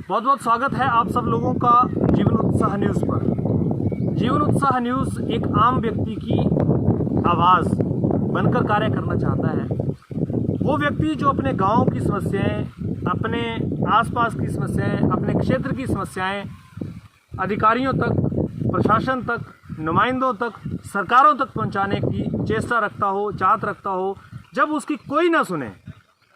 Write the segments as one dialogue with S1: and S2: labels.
S1: बहुत बहुत स्वागत है आप सब लोगों का जीवन उत्साह न्यूज़ पर। जीवन उत्साह न्यूज़ एक आम व्यक्ति की आवाज़ बनकर कार्य करना चाहता है। वो व्यक्ति जो अपने गांव की समस्याएं, अपने आसपास की समस्याएं, अपने क्षेत्र की समस्याएं अधिकारियों तक, प्रशासन तक, नुमाइंदों तक, सरकारों तक पहुंचाने की चेष्टा रखता हो, चाहत रखता हो। जब उसकी कोई ना सुने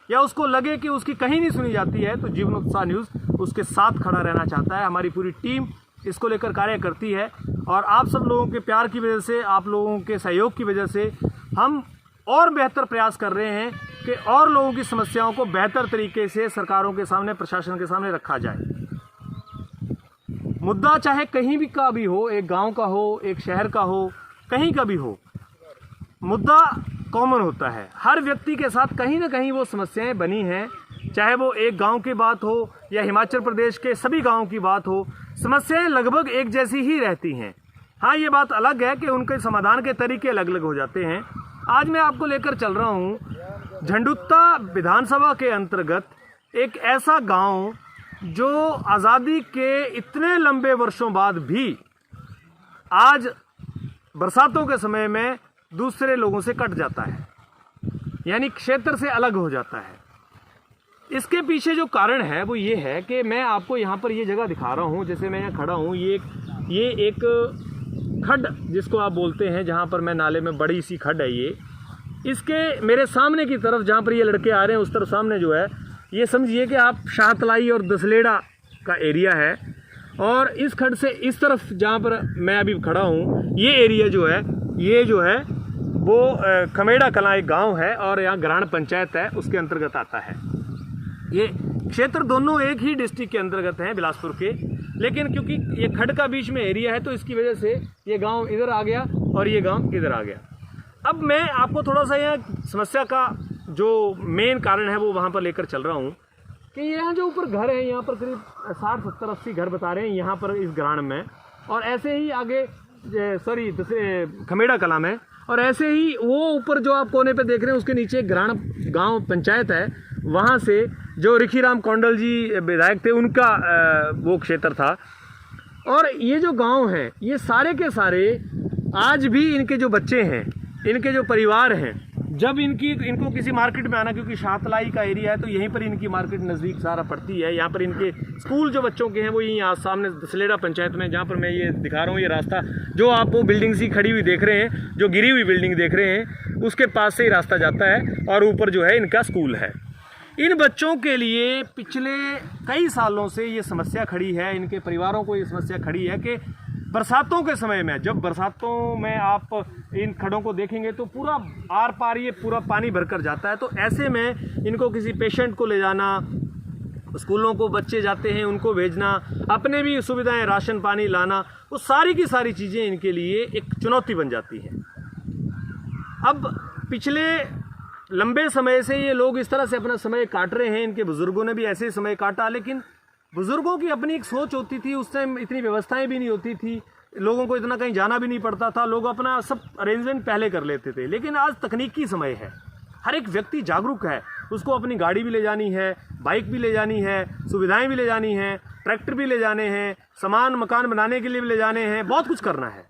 S1: या उसको लगे कि उसकी कहीं नहीं सुनी जाती है, तो जीवन उत्साह न्यूज़ उसके साथ खड़ा रहना चाहता है। हमारी पूरी टीम इसको लेकर कार्य करती है और आप सब लोगों के प्यार की वजह से, आप लोगों के सहयोग की वजह से हम और बेहतर प्रयास कर रहे हैं कि और लोगों की समस्याओं को बेहतर तरीके से सरकारों के सामने, प्रशासन के सामने रखा जाए। मुद्दा चाहे कहीं भी का भी हो, एक गांव का हो, एक शहर का हो, कहीं का भी हो, मुद्दा कॉमन होता है। हर व्यक्ति के साथ कहीं ना कहीं वो समस्याएं बनी हैं, चाहे वो एक गांव की बात हो या हिमाचल प्रदेश के सभी गांवों की बात हो, समस्याएं लगभग एक जैसी ही रहती हैं। हाँ, ये बात अलग है कि उनके समाधान के तरीके अलग अलग हो जाते हैं। आज मैं आपको लेकर चल रहा हूँ झंडुत्ता विधानसभा के अंतर्गत एक ऐसा गांव जो आज़ादी के इतने लंबे वर्षों बाद भी आज बरसातों के समय में दूसरे लोगों से कट जाता है, यानी क्षेत्र से अलग हो जाता है। इसके पीछे जो कारण है वो ये है कि मैं आपको यहाँ पर ये जगह दिखा रहा हूँ। जैसे मैं यहाँ खड़ा हूँ, ये एक खड्ड जिसको आप बोलते हैं, जहाँ पर मैं नाले में, बड़ी सी खड्ड है ये। इसके मेरे सामने की तरफ जहाँ पर ये लड़के आ रहे हैं, उस तरफ सामने जो है, ये समझिए कि आप शाहतलाई और दसलेड़ा का एरिया है। और इस खड्ड से इस तरफ जहाँ पर मैं अभी खड़ा हूँ, ये एरिया जो है, ये जो है वो खमेड़ा कलां एक गांव है और यहाँ ग्राम पंचायत है, उसके अंतर्गत आता है। ये क्षेत्र दोनों एक ही डिस्ट्रिक्ट के अंतर्गत हैं, बिलासपुर के, लेकिन क्योंकि ये खड्ड का बीच में एरिया है तो इसकी वजह से ये गांव इधर आ गया और ये गांव इधर आ गया। अब मैं आपको थोड़ा सा यहाँ समस्या का जो मेन कारण है वो वहाँ पर लेकर चल रहा हूँ कि यहाँ जो ऊपर घर है, यहाँ पर करीब 60, 70, 80 घर बता रहे हैं यहाँ पर इस ग्राम में, और ऐसे ही आगे खमेड़ा कलां में, और ऐसे ही वो ऊपर जो आप कोने पे देख रहे हैं उसके नीचे ग्राम गांव पंचायत है। वहाँ से जो रिखीराम कौंडल जी विधायक थे, उनका वो क्षेत्र था। और ये जो गांव है, ये सारे के सारे आज भी इनके जो बच्चे हैं, इनके जो परिवार हैं, जब इनको किसी मार्केट में आना, क्योंकि शाहतलाई का एरिया है तो यहीं पर इनकी मार्केट नज़दीक सारा पड़ती है। यहाँ पर इनके स्कूल जो बच्चों के हैं वो यहीं सामने दसलेड़ा पंचायत में, जहाँ पर मैं ये दिखा रहा हूँ, ये रास्ता जो आप वो बिल्डिंग सी खड़ी हुई देख रहे हैं, जो गिरी हुई बिल्डिंग देख रहे हैं, उसके पास से ही रास्ता जाता है और ऊपर जो है इनका स्कूल है। इन बच्चों के लिए पिछले कई सालों से ये समस्या खड़ी है, इनके परिवारों को ये समस्या खड़ी है कि बरसातों के समय में, जब बरसातों में आप इन खड्डों को देखेंगे तो पूरा आर पार ये पूरा पानी भरकर जाता है। तो ऐसे में इनको किसी पेशेंट को ले जाना, स्कूलों को बच्चे जाते हैं उनको भेजना, अपने भी सुविधाएं, राशन पानी लाना, वो सारी की सारी चीज़ें इनके लिए एक चुनौती बन जाती हैं। अब पिछले लंबे समय से ये लोग इस तरह से अपना समय काट रहे हैं। इनके बुज़ुर्गों ने भी ऐसे ही समय काटा, लेकिन बुज़ुर्गों की अपनी एक सोच होती थी। उस टाइम इतनी व्यवस्थाएं भी नहीं होती थी, लोगों को इतना कहीं जाना भी नहीं पड़ता था, लोग अपना सब अरेंजमेंट पहले कर लेते थे। लेकिन आज तकनीकी समय है, हर एक व्यक्ति जागरूक है, उसको अपनी गाड़ी भी ले जानी है, बाइक भी ले जानी है, सुविधाएं भी ले जानी हैं, ट्रैक्टर भी ले जाने हैं, सामान मकान बनाने के लिए भी ले जाने हैं, बहुत कुछ करना है।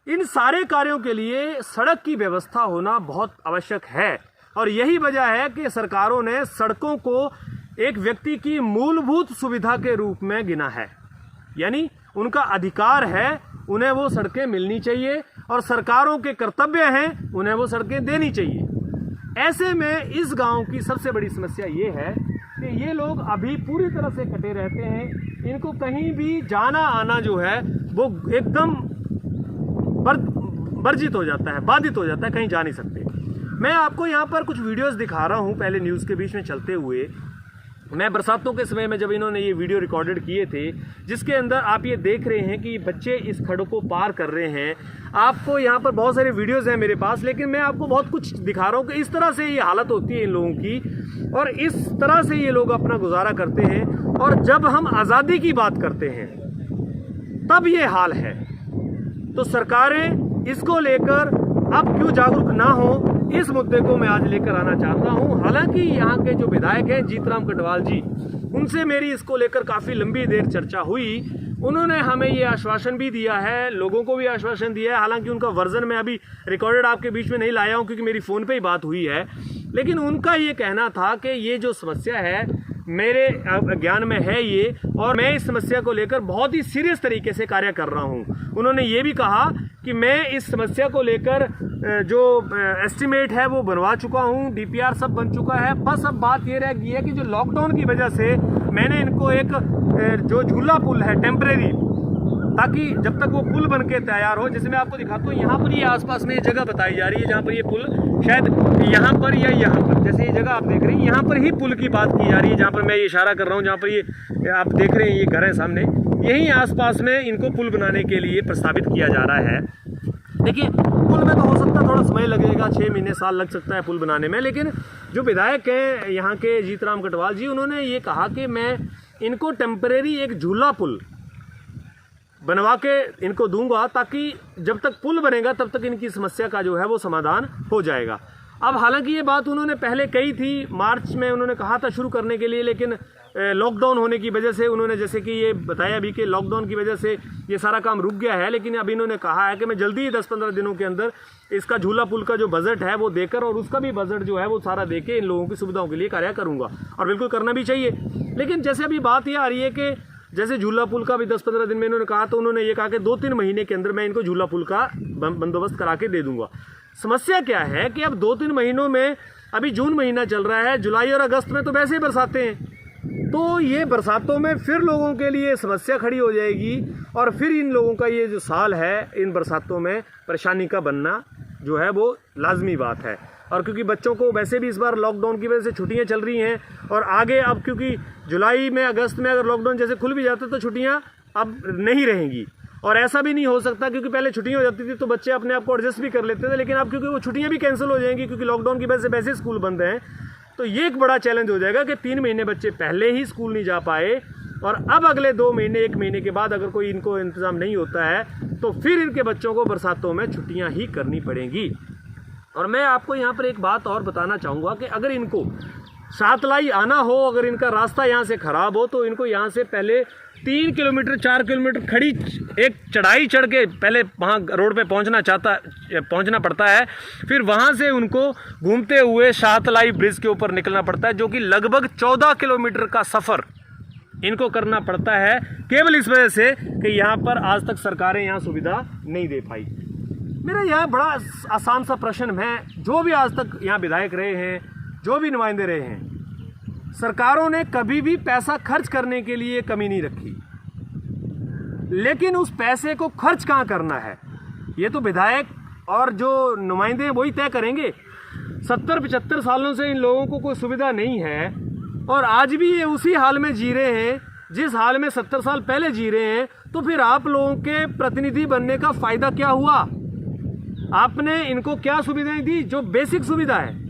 S1: इन सारे कार्यों के लिए सड़क की व्यवस्था होना बहुत आवश्यक है और यही वजह है कि सरकारों ने सड़कों को एक व्यक्ति की मूलभूत सुविधा के रूप में गिना है, यानी उनका अधिकार है, उन्हें वो सड़कें मिलनी चाहिए और सरकारों के कर्तव्य हैं उन्हें वो सड़कें देनी चाहिए। ऐसे में इस गांव की सबसे बड़ी समस्या ये है कि ये लोग अभी पूरी तरह से कटे रहते हैं। इनको कहीं भी जाना आना जो है वो एकदम वर्जित हो जाता है, बाधित हो जाता है, कहीं जा नहीं सकते। मैं आपको यहाँ पर कुछ वीडियोस दिखा रहा हूँ। पहले न्यूज़ के बीच में चलते हुए मैं बरसातों के समय में जब इन्होंने ये वीडियो रिकॉर्डेड किए थे, जिसके अंदर आप ये देख रहे हैं कि बच्चे इस खड्ड को पार कर रहे हैं। आपको यहाँ पर बहुत सारे वीडियोस हैं मेरे पास, लेकिन मैं आपको बहुत कुछ दिखा रहा हूँ कि इस तरह से ये हालत होती है इन लोगों की और इस तरह से ये लोग अपना गुजारा करते हैं। और जब हम आज़ादी की बात करते हैं तब ये हाल है। तो सरकारें इसको लेकर अब क्यों जागरूक ना हो, इस मुद्दे को मैं आज लेकर आना चाहता हूं। हालांकि यहाँ के जो विधायक हैं जीतराम कटवाल जी, उनसे मेरी इसको लेकर काफ़ी लंबी देर चर्चा हुई। उन्होंने हमें ये आश्वासन भी दिया है, लोगों को भी आश्वासन दिया है, हालांकि उनका वर्जन मैं अभी रिकॉर्डेड आपके बीच में नहीं लाया हूँ क्योंकि मेरी फ़ोन पे ही बात हुई है, लेकिन उनका ये कहना था कि ये जो समस्या है मेरे ज्ञान में है ये, और मैं इस समस्या को लेकर बहुत ही सीरियस तरीके से कार्य कर रहा हूँ। उन्होंने ये भी कहा कि मैं इस समस्या को लेकर जो एस्टिमेट है वो बनवा चुका हूँ, डीपीआर सब बन चुका है, बस अब बात ये रह गई है कि जो लॉकडाउन की वजह से मैंने इनको एक जो झूला पुल है टेम्परेरी, ताकि जब तक वो पुल बन के तैयार हो, जैसे मैं आपको दिखाता हूँ, यहाँ पर ये आसपास में ये जगह बताई जा रही है जहाँ पर ये पुल शायद यहाँ पर या यहाँ पर, जैसे ये जगह आप देख रहे हैं यहाँ पर ही पुल की बात की जा रही है, जहाँ पर मैं ये इशारा कर रहा हूँ, जहाँ पर ये आप देख रहे हैं ये घर है सामने, यहीं आसपास में इनको पुल बनाने के लिए प्रस्तावित किया जा रहा है। देखिए पुल में तो हो सकता है थोड़ा समय लगेगा, 6 महीने साल लग सकता है पुल बनाने में, लेकिन जो विधायक हैं यहाँ के जीतराम कटवाल जी, उन्होंने ये कहा कि मैं इनको टेम्परेरी एक झूला पुल बनवा के इनको दूंगा, ताकि जब तक पुल बनेगा तब तक इनकी समस्या का जो है वो समाधान हो जाएगा। अब हालांकि ये बात उन्होंने पहले कही थी, मार्च में उन्होंने कहा था शुरू करने के लिए, लेकिन लॉकडाउन होने की वजह से उन्होंने, जैसे कि ये बताया अभी कि लॉकडाउन की वजह से ये सारा काम रुक गया है, लेकिन अभी इन्होंने कहा है कि मैं जल्दी ही 10-15 दिनों के अंदर इसका झूला पुल का जो बजट है वो देकर, और उसका भी बजट जो है वो सारा देके इन लोगों की सुविधाओं के लिए कार्य करूँगा, और बिल्कुल करना भी चाहिए। लेकिन जैसे अभी बात ये आ रही है कि जैसे झूला पुल का भी 10-15 दिन में इन्होंने कहा, तो उन्होंने ये कहा कि 2-3 महीने के अंदर मैं इनको झूला पुल का बंदोबस्त करा के दे दूंगा। समस्या क्या है कि अब 2-3 महीनों में, अभी जून महीना चल रहा है, जुलाई और अगस्त में तो वैसे ही बरसातें हैं, तो ये बरसातों में फिर लोगों के लिए समस्या खड़ी हो जाएगी, और फिर इन लोगों का ये जो साल है इन बरसातों में परेशानी का बनना जो है वो लाजमी बात है। और क्योंकि बच्चों को वैसे भी इस बार लॉकडाउन की वजह से छुट्टियां चल रही हैं, और आगे अब क्योंकि जुलाई में अगस्त में अगर लॉकडाउन जैसे खुल भी जाता तो छुट्टियां अब नहीं रहेंगी, और ऐसा भी नहीं हो सकता क्योंकि पहले छुट्टियां हो जाती थी तो बच्चे अपने आप को एडजस्ट भी कर लेते थे, लेकिन अब क्योंकि वो छुट्टियां भी कैंसिल हो जाएंगी क्योंकि लॉकडाउन की वजह से वैसे स्कूल बंद हैं, तो ये एक बड़ा चैलेंज हो जाएगा कि 3 महीने बच्चे पहले ही स्कूल नहीं जा पाए, और अब अगले 2 महीने 1 महीने के बाद अगर कोई इनको इंतज़ाम नहीं होता है तो फिर इनके बच्चों को बरसातों में छुट्टियां ही करनी पड़ेंगी। और मैं आपको यहाँ पर एक बात और बताना चाहूँगा कि अगर इनको सातलाई आना हो, अगर इनका रास्ता यहाँ से ख़राब हो, तो इनको यहाँ से पहले 3 किलोमीटर 4 किलोमीटर खड़ी एक चढ़ाई चढ़ के पहले वहाँ रोड पे पहुँचना पड़ता है, फिर वहाँ से उनको घूमते हुए सातलाई ब्रिज के ऊपर निकलना पड़ता है, जो कि लगभग 14 किलोमीटर का सफ़र इनको करना पड़ता है, केवल इस वजह से कि यहाँ पर आज तक सरकारें यहाँ सुविधा नहीं दे पाई। मेरा यह बड़ा आसान सा प्रश्न है, जो भी आज तक यहाँ विधायक रहे हैं, जो भी नुमाइंदे रहे हैं, सरकारों ने कभी भी पैसा खर्च करने के लिए कमी नहीं रखी, लेकिन उस पैसे को खर्च कहाँ करना है ये तो विधायक और जो नुमाइंदे हैं वही तय करेंगे। 70-75 सालों से इन लोगों को कोई सुविधा नहीं है, और आज भी ये उसी हाल में जी रहे हैं जिस हाल में 70 साल पहले जी रहे हैं। तो फिर आप लोगों के प्रतिनिधि बनने का फ़ायदा क्या हुआ? आपने इनको क्या सुविधाएं दी? जो बेसिक सुविधा है,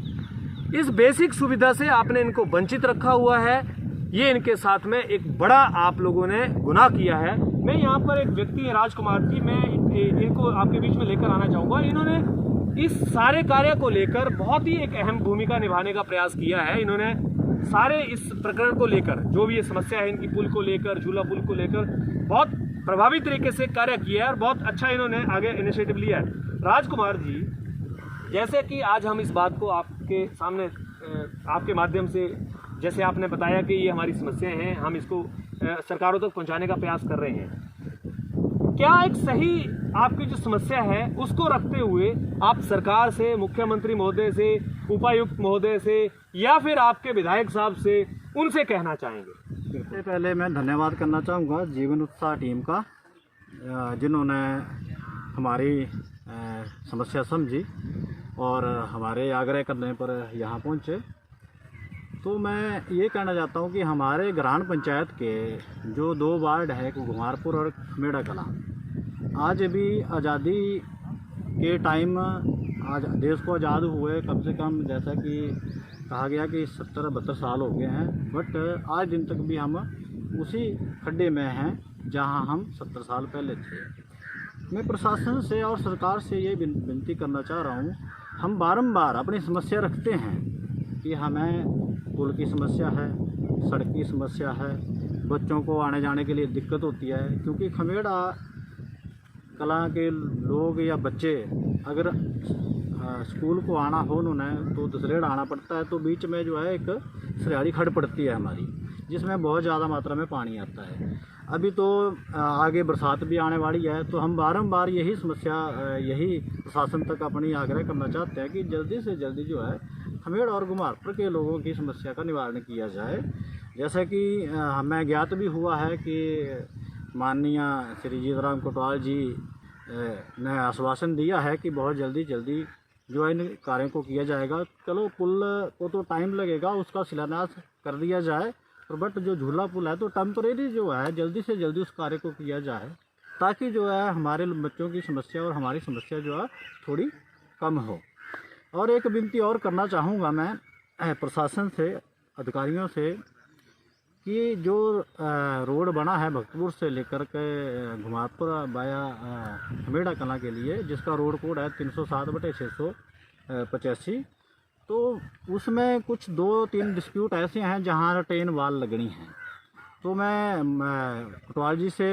S1: इस बेसिक सुविधा से आपने इनको वंचित रखा हुआ है। ये इनके साथ में एक बड़ा आप लोगों ने गुनाह किया है। मैं यहाँ पर एक व्यक्ति है राजकुमार जी, मैं इनको आपके बीच में लेकर आना चाहूँगा। इन्होंने इस सारे कार्य को लेकर बहुत ही एक अहम भूमिका निभाने का प्रयास किया है। इन्होंने सारे इस प्रकरण को लेकर, जो भी ये समस्या है इनकी पुल को लेकर, झूला पुल को लेकर, बहुत प्रभावी तरीके से कार्य किया है और बहुत अच्छा इन्होंने आगे इनिशिएटिव लिया है। राजकुमार जी, जैसे कि आज हम इस बात को आपके सामने आपके माध्यम से, जैसे आपने बताया कि ये हमारी समस्याएं हैं, हम इसको सरकारों तक पहुंचाने का प्रयास कर रहे हैं। क्या एक सही आपकी जो समस्या है उसको रखते हुए आप सरकार से, मुख्यमंत्री महोदय से, उपायुक्त महोदय से, या फिर आपके विधायक साहब से, उनसे कहना चाहेंगे?
S2: सबसे पहले मैं धन्यवाद करना चाहूँगा जीवन उत्साह टीम का, जिन्होंने हमारी समस्या समझी और हमारे आग्रह करने पर यहाँ पहुँचे। तो मैं ये कहना चाहता हूँ कि हमारे ग्राम पंचायत के जो 2 वार्ड है, घुमारपुर और मेड़ा कला, आज भी आज़ादी के टाइम, आज देश को आज़ाद हुए कम से कम, जैसा कि कहा गया कि 70-72 साल हो गए हैं, बट आज दिन तक भी हम उसी खड्डे में हैं जहां हम 70 साल पहले थे। मैं प्रशासन से और सरकार से ये विनती करना चाह रहा हूँ, हम बारंबार अपनी समस्या रखते हैं कि हमें पुल की समस्या है, सड़क की समस्या है, बच्चों को आने जाने के लिए दिक्कत होती है, क्योंकि खमेड़ा कला के लोग या बच्चे अगर स्कूल को आना हो उन्होंने तो दसरेड़ आना पड़ता है, तो बीच में जो है एक सरियाड़ी खड़ पड़ती है हमारी, जिसमें बहुत ज़्यादा मात्रा में पानी आता है। अभी तो आगे बरसात भी आने वाली है, तो हम बारंबार यही समस्या यही प्रशासन तक अपनी आग्रह करना चाहते हैं कि जल्दी से जल्दी जो है खमेड़ और घुमारपुर के लोगों की समस्या का निवारण किया जाए। जैसा कि हमें ज्ञात भी हुआ है कि माननीय श्री जीतराम कोटवाल जी ने आश्वासन दिया है कि बहुत जल्दी जो है इन कार्यों को किया जाएगा। चलो पुल को तो टाइम लगेगा, उसका शिलान्यास कर दिया जाए, और बट जो झूला पुल है तो टेम्परेरी जो है जल्दी से जल्दी उस कार्य को किया जाए, ताकि जो है हमारे बच्चों की समस्या और हमारी समस्या जो है थोड़ी कम हो। और एक विनती और करना चाहूँगा मैं प्रशासन से, अधिकारियों से, कि जो रोड बना है भक्तपुर से लेकर के घुमारपुर बाया खमेड़ा कला के लिए, जिसका रोड कोड है 307/685, तो उसमें कुछ 2-3 डिस्प्यूट ऐसे हैं जहां टेन वाल लगनी है। तो मैं कोटवाल जी से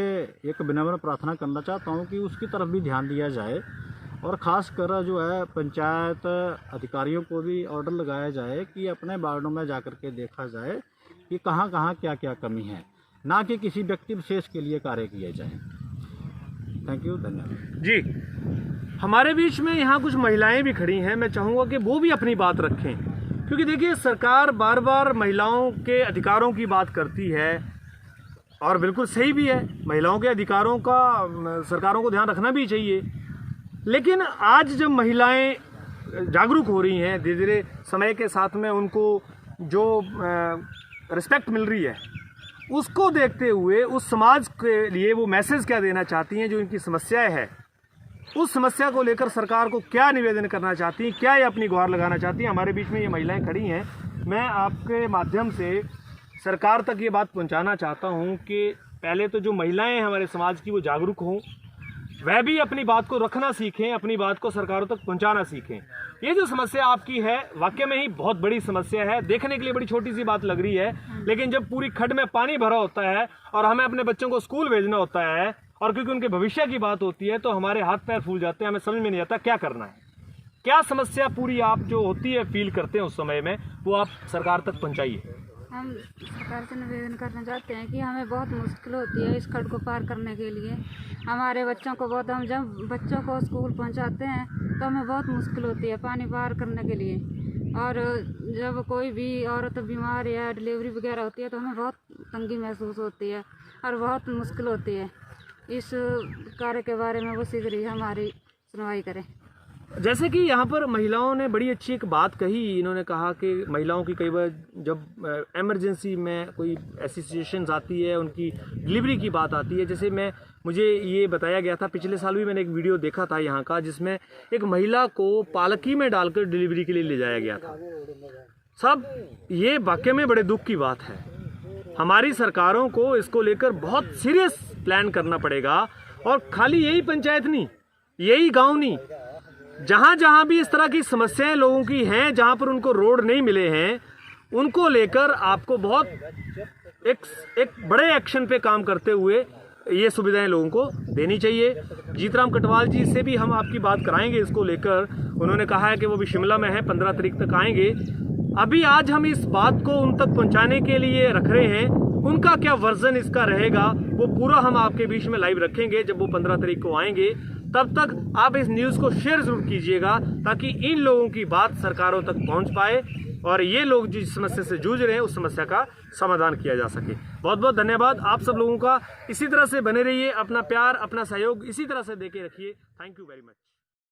S2: एक विनम्र प्रार्थना करना चाहता हूं कि उसकी तरफ भी ध्यान दिया जाए, और ख़ास कर जो है पंचायत अधिकारियों को भी ऑर्डर लगाया जाए कि अपने वार्डों में जाकर के देखा जाए कि कहाँ क्या कमी है, ना कि किसी व्यक्ति विशेष के लिए कार्य किए जाए। थैंक यू, धन्यवाद
S1: जी। हमारे बीच में यहाँ कुछ महिलाएं भी खड़ी हैं, मैं चाहूँगा कि वो भी अपनी बात रखें, क्योंकि देखिए सरकार बार बार महिलाओं के अधिकारों की बात करती है, और बिल्कुल सही भी है, महिलाओं के अधिकारों का सरकारों को ध्यान रखना भी चाहिए। लेकिन आज जब महिलाएं जागरूक हो रही हैं, धीरे धीरे समय के साथ में उनको जो रिस्पेक्ट मिल रही है, उसको देखते हुए उस समाज के लिए वो मैसेज क्या देना चाहती हैं, जो इनकी समस्याएं है, उस समस्या को लेकर सरकार को क्या निवेदन करना चाहती हैं, क्या ये अपनी गुहार लगाना चाहती हैं। हमारे बीच में ये महिलाएं खड़ी हैं। मैं आपके माध्यम से सरकार तक ये बात पहुंचाना चाहता हूं कि पहले तो जो महिलाएं हैं हमारे समाज की, वो जागरूक हों, वह भी अपनी बात को रखना सीखें, अपनी बात को सरकारों तक पहुंचाना सीखें। ये जो समस्या आपकी है वाकई में ही बहुत बड़ी समस्या है, देखने के लिए बड़ी छोटी सी बात लग रही है, लेकिन जब पूरी खड्ड में पानी भरा होता है और हमें अपने बच्चों को स्कूल भेजना होता है, और क्योंकि उनके भविष्य की बात होती है, तो हमारे हाथ पैर फूल जाते हैं, हमें समझ में नहीं आता क्या करना है। क्या समस्या पूरी आप जो होती है फील करते हैं उस समय में, वो आप सरकार तक पहुँचाइए।
S3: हम सरकार से निवेदन करना चाहते हैं कि हमें बहुत मुश्किल होती है इस खड्ड को पार करने के लिए। हमारे बच्चों को बहुत, हम जब बच्चों को स्कूल पहुंचाते हैं तो हमें बहुत मुश्किल होती है पानी पार करने के लिए, और जब कोई भी औरत बीमार या डिलीवरी वगैरह होती है तो हमें बहुत तंगी महसूस होती है और बहुत मुश्किल होती है। इस कार्य के बारे में वो शीघ्र ही हमारी सुनवाई करें।
S1: जैसे कि यहाँ पर महिलाओं ने बड़ी अच्छी एक बात कही, इन्होंने कहा कि महिलाओं की कई बार जब इमरजेंसी में कोई ऐसी सिचुएशंस आती है, उनकी डिलीवरी की बात आती है, जैसे मुझे ये बताया गया था, पिछले साल भी मैंने एक वीडियो देखा था यहाँ का, जिसमें एक महिला को पालकी में डालकर डिलीवरी के लिए ले जाया गया था। सब ये वाकई में बड़े दुख की बात है। हमारी सरकारों को इसको लेकर बहुत सीरियस प्लान करना पड़ेगा, और खाली यही पंचायत नहीं, यही गाँव नहीं, जहाँ जहाँ भी इस तरह की समस्याएं लोगों की हैं, जहाँ पर उनको रोड नहीं मिले हैं, उनको लेकर आपको बहुत एक बड़े एक्शन पे काम करते हुए ये सुविधाएं लोगों को देनी चाहिए। जीतराम कटवाल जी से भी हम आपकी बात कराएंगे इसको लेकर। उन्होंने कहा है कि वो भी शिमला में है, 15 तारीख तक आएंगे। अभी आज हम इस बात को उन तक पहुँचाने के लिए रख रहे हैं, उनका क्या वर्जन इसका रहेगा वो पूरा हम आपके बीच में लाइव रखेंगे जब वो 15 तारीख को आएंगे। तब तक आप इस न्यूज़ को शेयर जरूर कीजिएगा, ताकि इन लोगों की बात सरकारों तक पहुंच पाए और ये लोग जिस समस्या से जूझ रहे हैं उस समस्या का समाधान किया जा सके। बहुत बहुत धन्यवाद आप सब लोगों का। इसी तरह से बने रहिए, अपना प्यार अपना सहयोग इसी तरह से देके रखिए। Thank you very much.